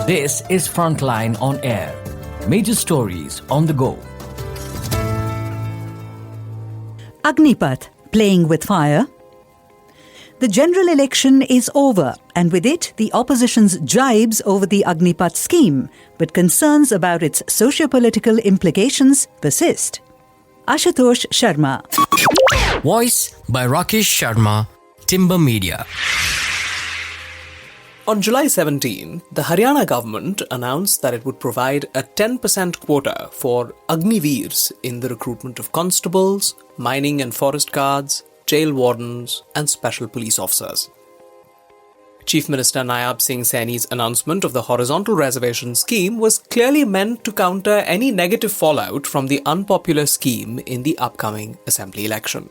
This is Frontline on Air. Major stories on the go. Agnipath, playing with fire. The general election is over, and with it, the opposition's jibes over the Agnipath scheme, but concerns about its socio-political implications persist. Ashutosh Sharma. Voice by Rakesh Sharma, Timber Media. On July 17, the Haryana government announced that it would provide a 10% quota for Agniveers in the recruitment of constables, mining and forest guards, jail wardens, and special police officers. Chief Minister Nayab Singh Saini's announcement of the horizontal reservation scheme was clearly meant to counter any negative fallout from the unpopular scheme in the upcoming assembly election.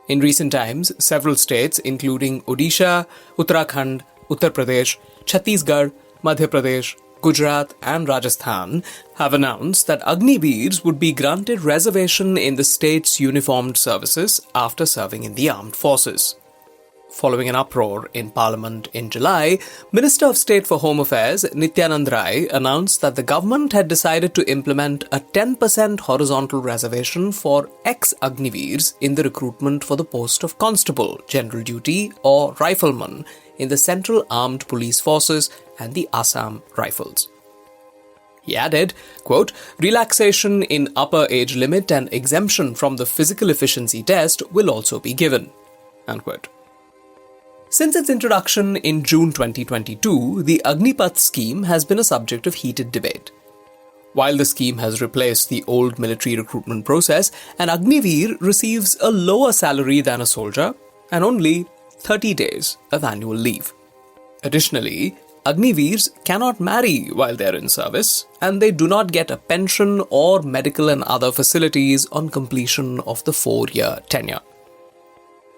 In recent times, several states, including Odisha, Uttarakhand, Uttar Pradesh, Chhattisgarh, Madhya Pradesh, Gujarat and Rajasthan have announced that Agniveers would be granted reservation in the state's uniformed services after serving in the armed forces. Following an uproar in Parliament in July, Minister of State for Home Affairs Nityanand Rai announced that the government had decided to implement a 10% horizontal reservation for ex-Agniveers in the recruitment for the post of constable, general duty or rifleman in the Central Armed Police Forces and the Assam Rifles. He added, quote, relaxation in upper age limit and exemption from the physical efficiency test will also be given, unquote. Since its introduction in June 2022, the Agnipath scheme has been a subject of heated debate. While the scheme has replaced the old military recruitment process, an Agniveer receives a lower salary than a soldier and only 30 days of annual leave. Additionally, Agniveers cannot marry while they are in service, and they do not get a pension or medical and other facilities on completion of the 4-year tenure.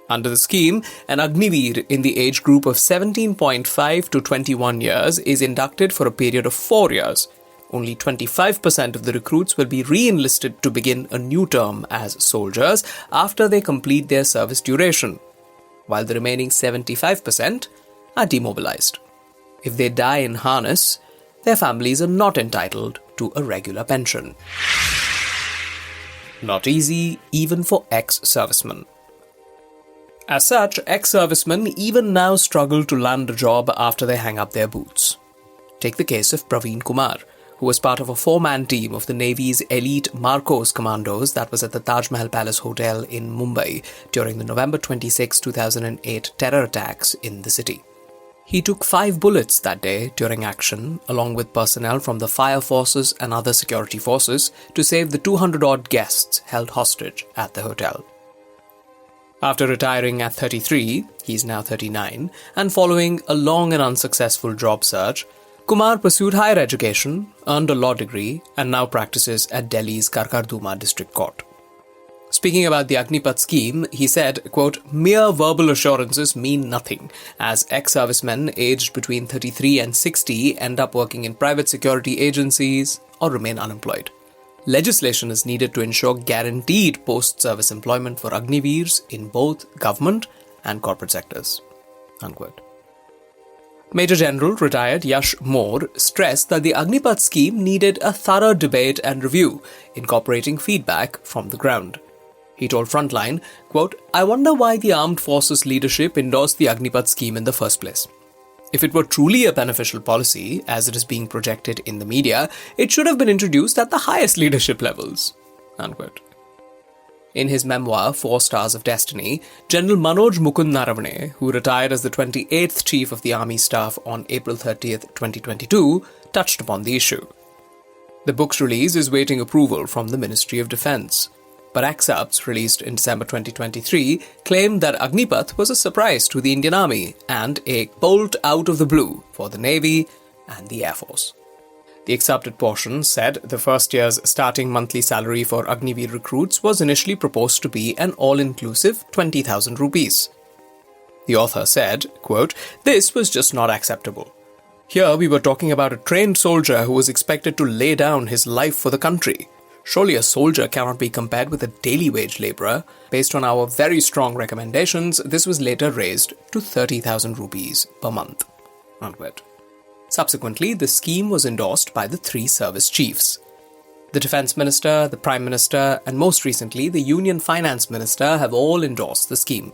Under the scheme, an Agniveer in the age group of 17.5 to 21 years is inducted for a period of 4 years. Only 25% of the recruits will be re-enlisted to begin a new term as soldiers after they complete their service duration, while the remaining 75% are demobilized. If they die in harness, their families are not entitled to a regular pension. Not easy even for ex-servicemen. As such, ex-servicemen even now struggle to land a job after they hang up their boots. Take the case of Praveen Kumar, who was part of a 4-man team of the Navy's elite Marcos commandos that was at the Taj Mahal Palace Hotel in Mumbai during the November 26, 2008 terror attacks in the city. He took 5 bullets that day during action, along with personnel from the fire forces and other security forces, to save the 200-odd guests held hostage at the hotel. After retiring at 33, he's now 39, and following a long and unsuccessful job search, Kumar pursued higher education, earned a law degree, and now practices at Delhi's Karkarduma District Court. Speaking about the Agnipath scheme, he said, quote, mere verbal assurances mean nothing, as ex-servicemen aged between 33 and 60 end up working in private security agencies or remain unemployed. Legislation is needed to ensure guaranteed post-service employment for Agniveers in both government and corporate sectors, unquote. Major General retired Yash Moore stressed that the Agnipath scheme needed a thorough debate and review, incorporating feedback from the ground. He told Frontline, quote, I wonder why the armed forces leadership endorsed the Agnipath scheme in the first place. If it were truly a beneficial policy, as it is being projected in the media, it should have been introduced at the highest leadership levels, unquote. In his memoir, 4 Stars of Destiny, General Manoj Mukund Naravane, who retired as the 28th Chief of the Army Staff on April 30th, 2022, touched upon the issue. The book's release is waiting approval from the Ministry of Defence, but excerpts released in December 2023 claimed that Agnipath was a surprise to the Indian Army and a bolt out of the blue for the Navy and the Air Force. The excerpted portion said the first year's starting monthly salary for Agniveer recruits was initially proposed to be an all-inclusive 20,000 rupees. The author said, quote, this was just not acceptable. Here we were talking about a trained soldier who was expected to lay down his life for the country. Surely a soldier cannot be compared with a daily wage labourer. Based on our very strong recommendations, this was later raised to 30,000 rupees per month, unquote. Subsequently, the scheme was endorsed by the three service chiefs. The Defence Minister, the Prime Minister, and most recently the Union Finance Minister have all endorsed the scheme.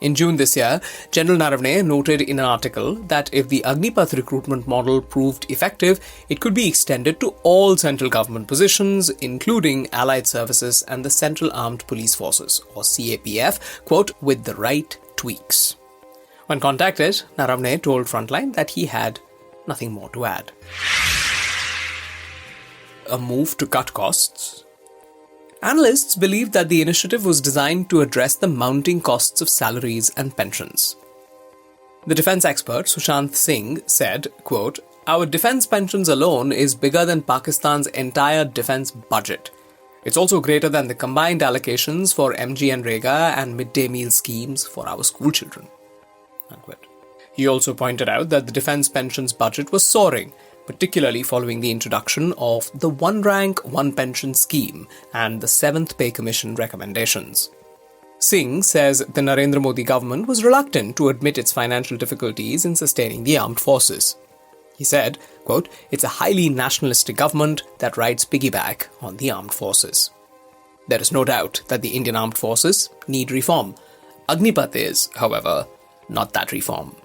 In June this year, General Naravne noted in an article that if the Agnipath recruitment model proved effective, it could be extended to all central government positions, including allied services and the Central Armed Police Forces, or CAPF, quote, with the right tweaks. When contacted, Naravne told Frontline that he had nothing more to add. A move to cut costs? Analysts believe that the initiative was designed to address the mounting costs of salaries and pensions. The defence expert Sushant Singh said, quote, "Our defence pensions alone is bigger than Pakistan's entire defence budget. It's also greater than the combined allocations for MGNREGA and midday meal schemes for our school children." Unquote. He also pointed out that the defence pensions budget was soaring, particularly following the introduction of the One Rank, One Pension scheme and the 7th Pay Commission recommendations. Singh says the Narendra Modi government was reluctant to admit its financial difficulties in sustaining the armed forces. He said, quote, "It's a highly nationalistic government that rides piggyback on the armed forces." There is no doubt that the Indian armed forces need reform. Agnipath is, however, not that reform.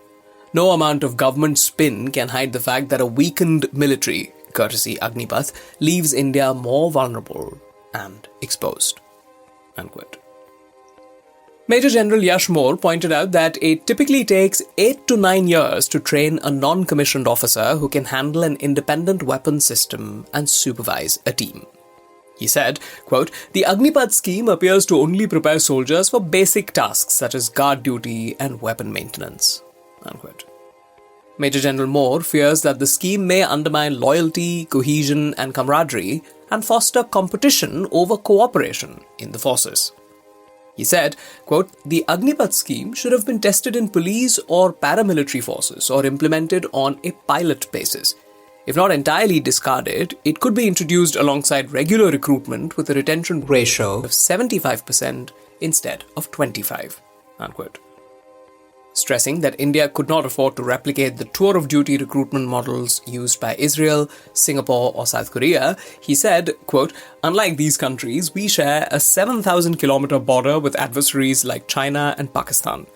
No amount of government spin can hide the fact that a weakened military, courtesy Agnipath, leaves India more vulnerable and exposed. Unquote. Major General Yash Moore pointed out that it typically takes 8 to 9 years to train a non-commissioned officer who can handle an independent weapons system and supervise a team. He said, quote, "The Agnipath scheme appears to only prepare soldiers for basic tasks such as guard duty and weapon maintenance." Unquote. Major General Moore fears that the scheme may undermine loyalty, cohesion, and camaraderie and foster competition over cooperation in the forces. He said, quote, "The Agnipath scheme should have been tested in police or paramilitary forces or implemented on a pilot basis. If not entirely discarded, it could be introduced alongside regular recruitment with a retention ratio of 75% instead of 25%. Unquote. Stressing that India could not afford to replicate the tour of duty recruitment models used by Israel, Singapore, or South Korea, he said, quote, "Unlike these countries, we share a 7,000-kilometer border with adversaries like China and Pakistan.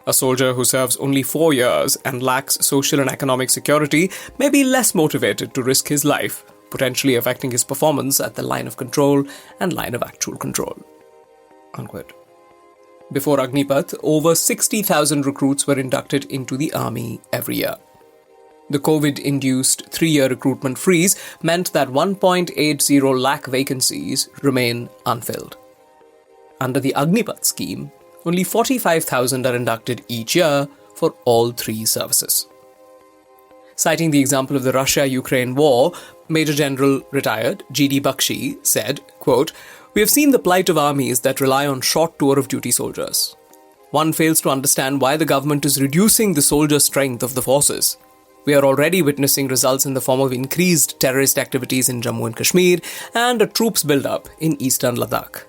A soldier who serves only 4 years and lacks social and economic security may be less motivated to risk his life, potentially affecting his performance at the line of control and line of actual control." Unquote. Before Agnipath, over 60,000 recruits were inducted into the army every year. The COVID-induced 3-year recruitment freeze meant that 1.80 lakh vacancies remain unfilled. Under the Agnipath scheme, only 45,000 are inducted each year for all 3 services. Citing the example of the Russia-Ukraine war, Major General retired G.D. Bakshi said, quote, "We have seen the plight of armies that rely on short tour of duty soldiers. One fails to understand why the government is reducing the soldier strength of the forces. We are already witnessing results in the form of increased terrorist activities in Jammu and Kashmir and a troops build-up in eastern Ladakh."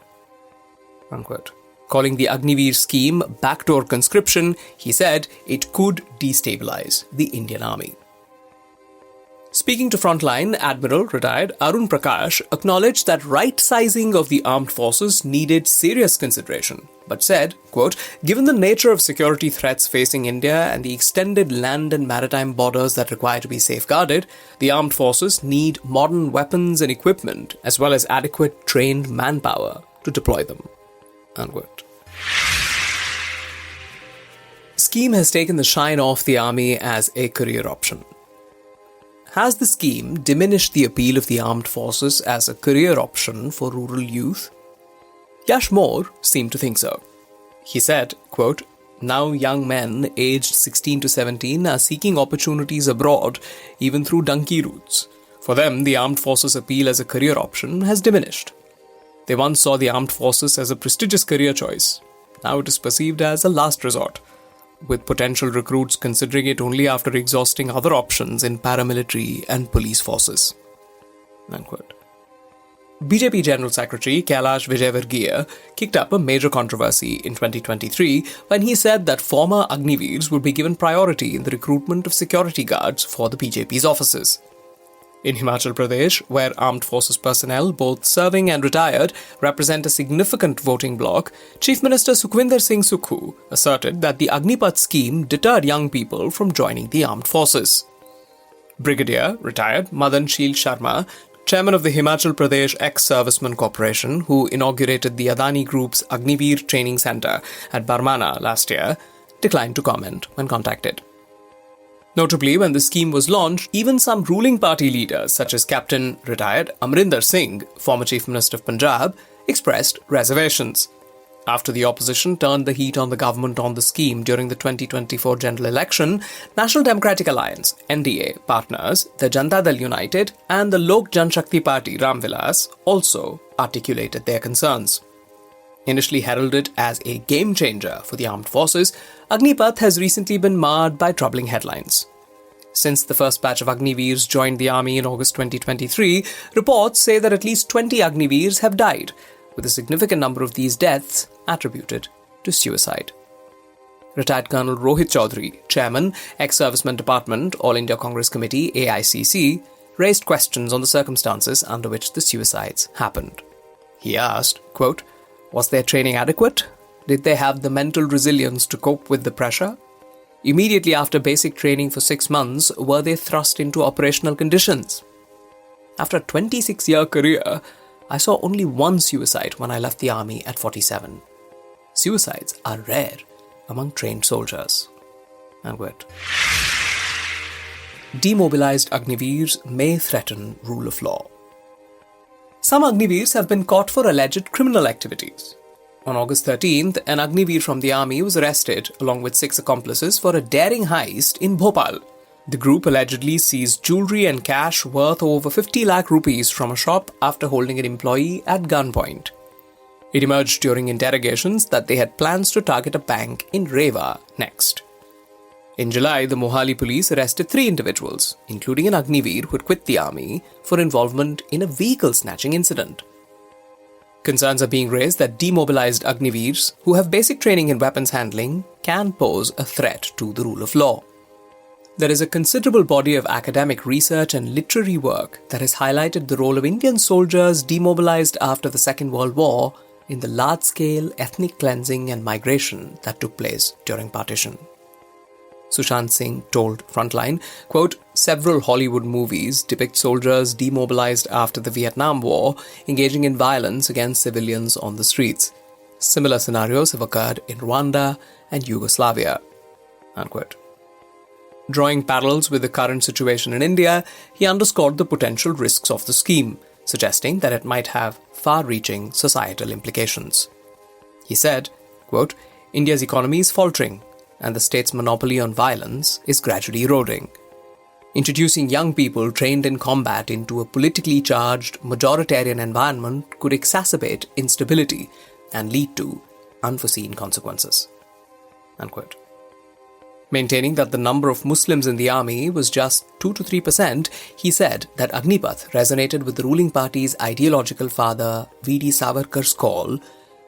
Unquote. Calling the Agniveer scheme backdoor conscription, he said it could destabilize the Indian army. Speaking to Frontline, Admiral retired Arun Prakash acknowledged that right-sizing of the armed forces needed serious consideration, but said, quote, "Given the nature of security threats facing India and the extended land and maritime borders that require to be safeguarded, the armed forces need modern weapons and equipment as well as adequate trained manpower to deploy them." Unquote. Scheme has taken the shine off the army as a career option. Has the scheme diminished the appeal of the armed forces as a career option for rural youth? Yash Moore seemed to think so. He said, quote, "Now young men aged 16 to 17 are seeking opportunities abroad, even through donkey routes. For them, the armed forces' appeal as a career option has diminished. They once saw the armed forces as a prestigious career choice. Now it is perceived as a last resort, with potential recruits considering it only after exhausting other options in paramilitary and police forces." Unquote. BJP General Secretary Kailash Vijayvargiya kicked up a major controversy in 2023 when he said that former Agniveers would be given priority in the recruitment of security guards for the BJP's offices. In Himachal Pradesh, where armed forces personnel, both serving and retired, represent a significant voting bloc, Chief Minister Sukhwinder Singh Sukhu asserted that the Agnipath scheme deterred young people from joining the armed forces. Brigadier, retired, Madanshil Sharma, chairman of the Himachal Pradesh Ex-Servicemen Corporation, who inaugurated the Adani Group's Agniveer Training Centre at Barmana last year, declined to comment when contacted. Notably, when the scheme was launched, even some ruling party leaders such as Captain retired Amrinder Singh, former Chief Minister of Punjab, expressed reservations. After the opposition turned the heat on the government on the scheme during the 2024 general election, National Democratic Alliance (NDA) partners, the Janata Dal United and the Lok Janshakti Party Ram Vilas also articulated their concerns. Initially heralded as a game changer for the armed forces, Agnipath has recently been marred by troubling headlines. Since the first batch of Agniveers joined the army in August 2023, reports say that at least 20 Agniveers have died, with a significant number of these deaths attributed to suicide. Retired Colonel Rohit Chaudhary, Chairman, Ex-Servicemen Department, All India Congress Committee (AICC), raised questions on the circumstances under which the suicides happened. He asked, quote, "Was their training adequate? Did they have the mental resilience to cope with the pressure? Immediately after basic training for 6 months, were they thrust into operational conditions? After a 26-year career, I saw only one suicide when I left the army at 47. Suicides are rare among trained soldiers." Unquote. Demobilized Agniveers may threaten rule of law. Some Agniveers have been caught for alleged criminal activities. On August 13th, an Agniveer from the army was arrested along with 6 accomplices for a daring heist in Bhopal. The group allegedly seized jewelry and cash worth over 50 lakh rupees from a shop after holding an employee at gunpoint. It emerged during interrogations that they had plans to target a bank in Rewa next. In July, the Mohali police arrested 3 individuals, including an Agniveer who had quit the army, for involvement in a vehicle snatching incident. Concerns are being raised that demobilized Agniveers, who have basic training in weapons handling, can pose a threat to the rule of law. There is a considerable body of academic research and literary work that has highlighted the role of Indian soldiers demobilized after the Second World War in the large-scale ethnic cleansing and migration that took place during partition. Sushant Singh told Frontline, quote, "Several Hollywood movies depict soldiers demobilized after the Vietnam War engaging in violence against civilians on the streets. Similar scenarios have occurred in Rwanda and Yugoslavia." Unquote. Drawing parallels with the current situation in India, he underscored the potential risks of the scheme, suggesting that it might have far-reaching societal implications. He said, quote, "India's economy is faltering, and the state's monopoly on violence is gradually eroding. Introducing young people trained in combat into a politically charged, majoritarian environment could exacerbate instability and lead to unforeseen consequences." Unquote. Maintaining that the number of Muslims in the army was just 2 to 3%, he said that Agnipath resonated with the ruling party's ideological father V.D. Savarkar's call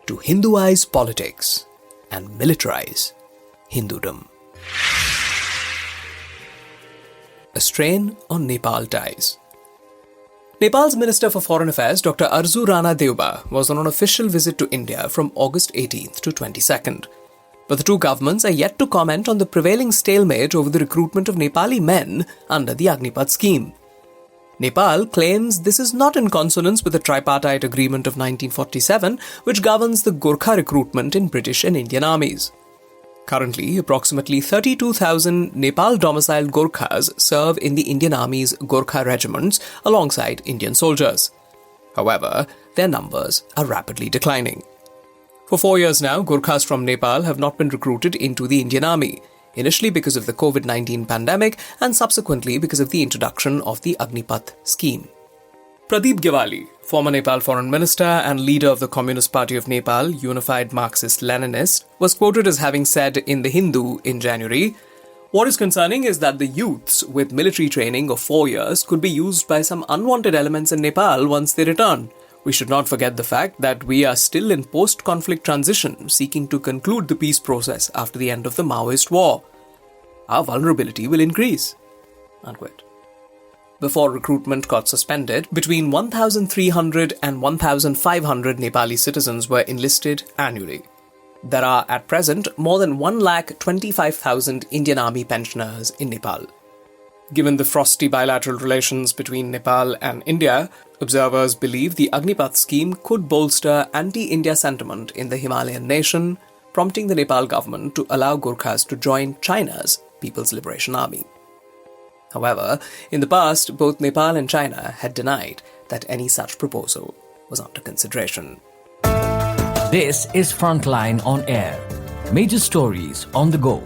to Hinduize politics and militarize Hindudom. A strain on Nepal ties. Nepal's Minister for Foreign Affairs, Dr. Arzu Rana Deuba, was on an official visit to India from August 18th to 22nd. But the two governments are yet to comment on the prevailing stalemate over the recruitment of Nepali men under the Agnipath scheme. Nepal claims this is not in consonance with the tripartite agreement of 1947, which governs the Gorkha recruitment in British and Indian armies. Currently, approximately 32,000 Nepal-domiciled Gorkhas serve in the Indian Army's Gorkha regiments alongside Indian soldiers. However, their numbers are rapidly declining. For 4 years now, Gorkhas from Nepal have not been recruited into the Indian Army, initially because of the COVID-19 pandemic and subsequently because of the introduction of the Agnipath scheme. Pradeep Gewali, former Nepal Foreign Minister and leader of the Communist Party of Nepal, Unified Marxist-Leninist, was quoted as having said in The Hindu in January, "What is concerning is that the youths with military training of 4 years could be used by some unwanted elements in Nepal once they return, We should not forget the fact that we are still in post-conflict transition, seeking to conclude the peace process after the end of the Maoist war. Our vulnerability will increase." Unquote. Before recruitment got suspended, between 1,300 and 1,500 Nepali citizens were enlisted annually. There are at present more than 1,25,000 Indian Army pensioners in Nepal. Given the frosty bilateral relations between Nepal and India, observers believe the Agnipath scheme could bolster anti-India sentiment in the Himalayan nation, prompting the Nepal government to allow Gurkhas to join China's People's Liberation Army. However, in the past, both Nepal and China had denied that any such proposal was under consideration. This is Frontline on Air. Major stories on the go.